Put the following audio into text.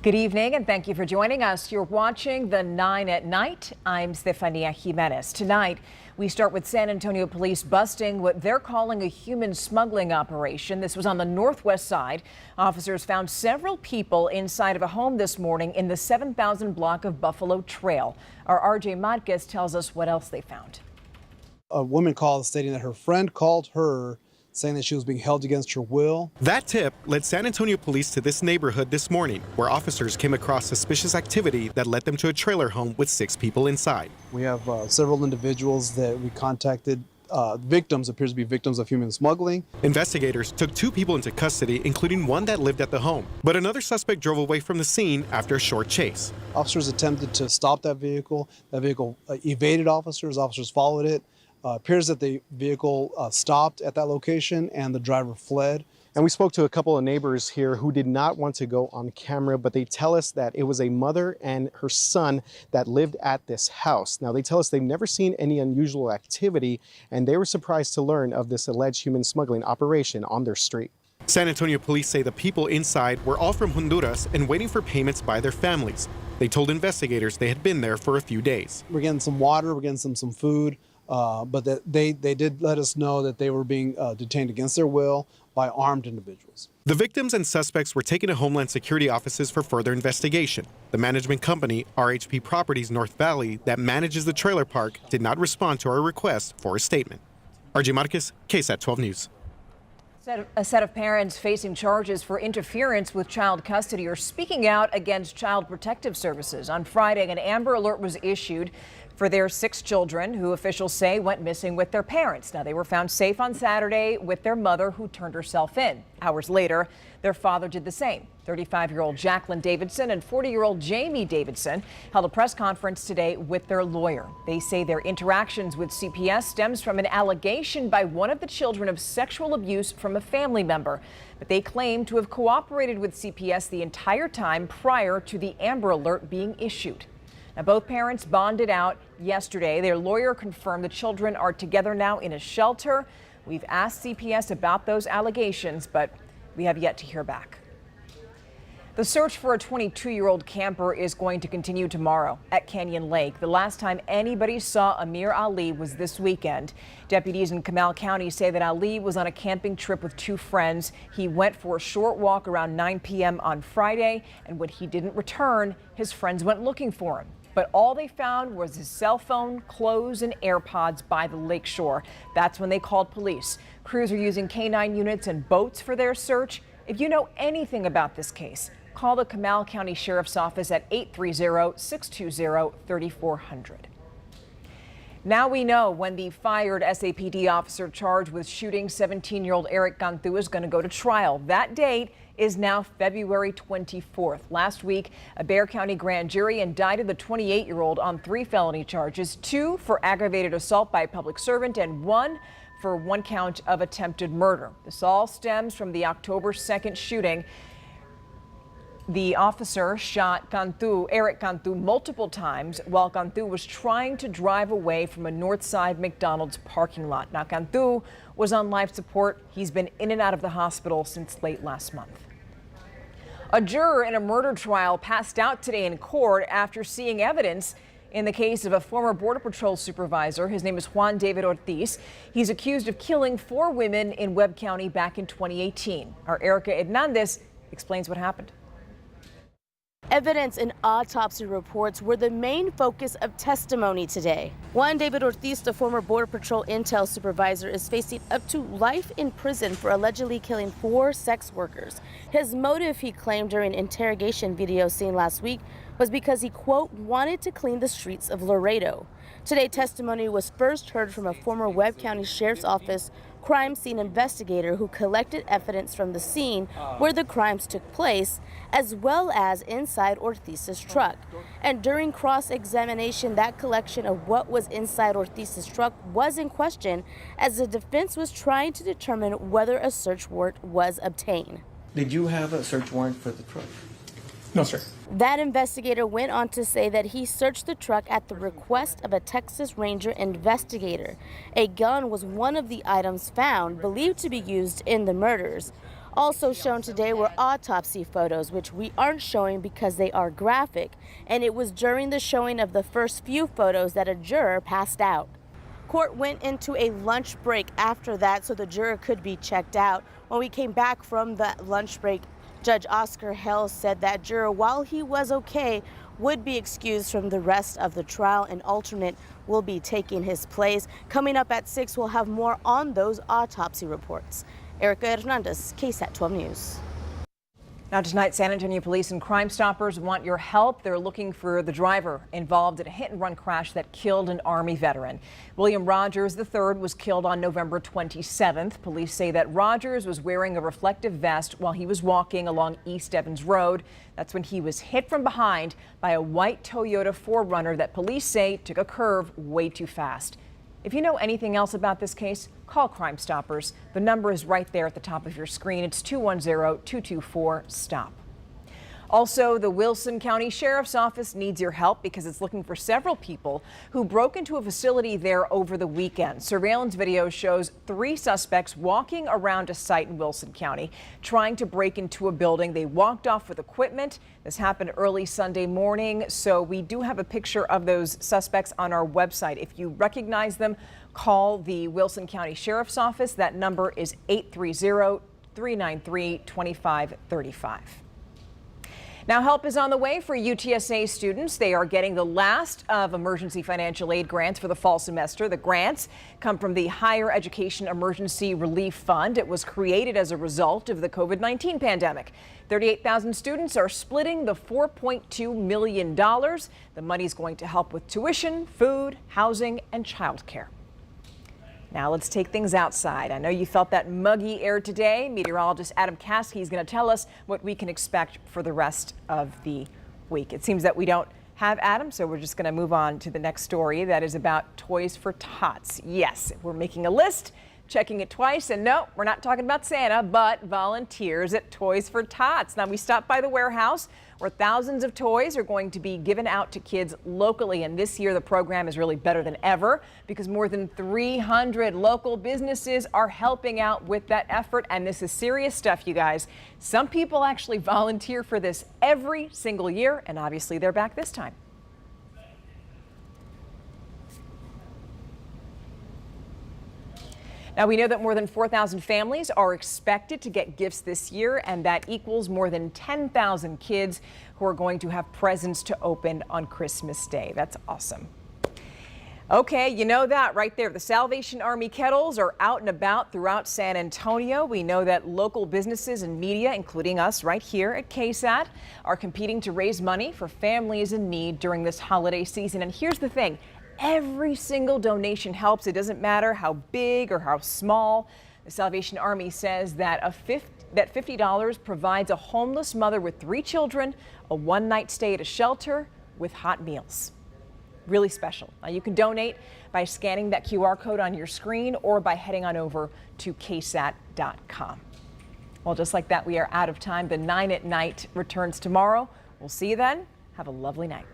Good evening and thank you for joining us. You're watching the 9 at Night. I'm Stephania Jimenez. Tonight, we start with San Antonio police busting what they're calling a human smuggling operation. This was on the northwest side. Officers found several people inside of a home this morning in the 7,000 block of Buffalo Trail. Our RJ Marquez tells us what else they found. A woman called stating that her friend called her saying that she was being held against her will. That tip led San Antonio police to this neighborhood this morning, where officers came across suspicious activity that led them to a trailer home with 6 people inside. We have several individuals that we contacted, appears to be victims of human smuggling. Investigators took 2 people into custody, including one that lived at the home. But another suspect drove away from the scene after a short chase. Officers attempted to stop that vehicle. That vehicle evaded officers. Officers followed it. Appears that the vehicle stopped at that location and the driver fled. And we spoke to a couple of neighbors here who did not want to go on camera, but they tell us that it was a mother and her son that lived at this house. Now, they tell us they've never seen any unusual activity, and they were surprised to learn of this alleged human smuggling operation on their street. San Antonio police say the people inside were all from Honduras and waiting for payments by their families. They told investigators they had been there for a few days. We're getting some water, we're getting some food. But that they did let us know that they were being detained against their will by armed individuals. The victims and suspects were taken to Homeland Security offices for further investigation. The management company, RHP Properties North Valley, that manages the trailer park, did not respond to our request for a statement. RJ Marquez, KSAT 12 News. A set of parents facing charges for interference with child custody are speaking out against Child Protective Services. On Friday, an Amber Alert was issued for their 6 children who officials say went missing with their parents. Now, they were found safe on Saturday with their mother, who turned herself in. Hours later, their father did the same. 35-year-old Jacqueline Davidson and 40-year-old Jamie Davidson held a press conference today with their lawyer. They say their interactions with CPS stems from an allegation by one of the children of sexual abuse from a family member. But they claim to have cooperated with CPS the entire time prior to the Amber Alert being issued. Now, both parents bonded out yesterday. Their lawyer confirmed the children are together now in a shelter. We've asked CPS about those allegations, but we have yet to hear back. The search for a 22-year-old camper is going to continue tomorrow at Canyon Lake. The last time anybody saw Amir Ali was this weekend. Deputies in Comal County say that Ali was on a camping trip with 2 friends. He went for a short walk around 9 p.m. on Friday, and when he didn't return, his friends went looking for him. But all they found was his cell phone, clothes, and AirPods by the lake shore. That's when they called police. Crews are using K-9 units and boats for their search. If you know anything about this case, call the Comal County Sheriff's Office at 830-620-3400. Now we know when the fired SAPD officer charged with shooting 17-year-old Eric Cantu is going to go to trial. That date is now February 24th. Last week, a Bexar County grand jury indicted the 28-year-old on 3 felony charges, 2 for aggravated assault by a public servant and 1 for 1 count of attempted murder. This all stems from the October 2nd shooting. The officer shot Eric Cantu multiple times while Cantu was trying to drive away from a Northside McDonald's parking lot. Now, Cantu was on life support. He's been in and out of the hospital since late last month. A juror in a murder trial passed out today in court after seeing evidence in the case of a former Border Patrol supervisor. His name is Juan David Ortiz. He's accused of killing 4 women in Webb County back in 2018. Our Erica Hernandez explains what happened. Evidence and autopsy reports were the main focus of testimony today. Juan David Ortiz, the former Border Patrol intel supervisor, is facing up to life in prison for allegedly killing 4 sex workers. His motive, he claimed during interrogation video seen last week, was because he, quote, wanted to clean the streets of Laredo. Today, testimony was first heard from a former Webb County Sheriff's Office crime scene investigator who collected evidence from the scene where the crimes took place, as well as inside Ortiz's truck. And during cross-examination, that collection of what was inside Ortiz's truck was in question as the defense was trying to determine whether a search warrant was obtained. Did you have a search warrant for the truck? No, sir. That investigator went on to say that he searched the truck at the request of a Texas Ranger investigator. A gun was one of the items found, believed to be used in the murders. Also shown today were autopsy photos, which we aren't showing because they are graphic. And it was during the showing of the first few photos that a juror passed out. Court went into a lunch break after that so the juror could be checked out. When we came back from the lunch break, Judge Oscar Hell said that juror, while he was okay, would be excused from the rest of the trial. An alternate will be taking his place. Coming up at 6, we'll have more on those autopsy reports. Erica Hernandez, KSAT 12 News. Now tonight, San Antonio police and Crime Stoppers want your help. They're looking for the driver involved in a hit-and-run crash that killed an Army veteran. William Rogers III was killed on November 27th. Police say that Rogers was wearing a reflective vest while he was walking along East Evans Road. That's when he was hit from behind by a white Toyota 4Runner that police say took a curve way too fast. If you know anything else about this case, call Crime Stoppers. The number is right there at the top of your screen. It's 210-224-STOP. Also, the Wilson County Sheriff's Office needs your help because it's looking for several people who broke into a facility there over the weekend. Surveillance video shows 3 suspects walking around a site in Wilson County trying to break into a building. They walked off with equipment. This happened early Sunday morning, so we do have a picture of those suspects on our website. If you recognize them, call the Wilson County Sheriff's Office. That number is 830-393-2535. Now, help is on the way for UTSA students. They are getting the last of emergency financial aid grants for the fall semester. The grants come from the Higher Education Emergency Relief Fund. It was created as a result of the COVID-19 pandemic. 38,000 students are splitting the $4.2 million. The money is going to help with tuition, food, housing, and childcare. Now let's take things outside. I know you felt that muggy air today. Meteorologist Adam Caskey is going to tell us what we can expect for the rest of the week. It seems that we don't have Adam, so we're just going to move on to the next story that is about Toys for Tots. Yes, we're making a list, checking it twice, and no, we're not talking about Santa, but volunteers at Toys for Tots. Now, we stopped by the warehouse where thousands of toys are going to be given out to kids locally. And this year, the program is really better than ever because more than 300 local businesses are helping out with that effort. And this is serious stuff, you guys. Some people actually volunteer for this every single year, and obviously they're back this time. Now, we know that more than 4,000 families are expected to get gifts this year, and that equals more than 10,000 kids who are going to have presents to open on Christmas Day. That's awesome. Okay, you know that right there. The Salvation Army kettles are out and about throughout San Antonio. We know that local businesses and media, including us right here at KSAT, are competing to raise money for families in need during this holiday season. And here's the thing. Every single donation helps. It doesn't matter how big or how small. The Salvation Army says that $50 provides a homeless mother with 3 children a one-night stay at a shelter with hot meals. Really special. Now, you can donate by scanning that QR code on your screen or by heading on over to KSAT.com. Well, just like that, we are out of time. The 9 at Night returns tomorrow. We'll see you then. Have a lovely night.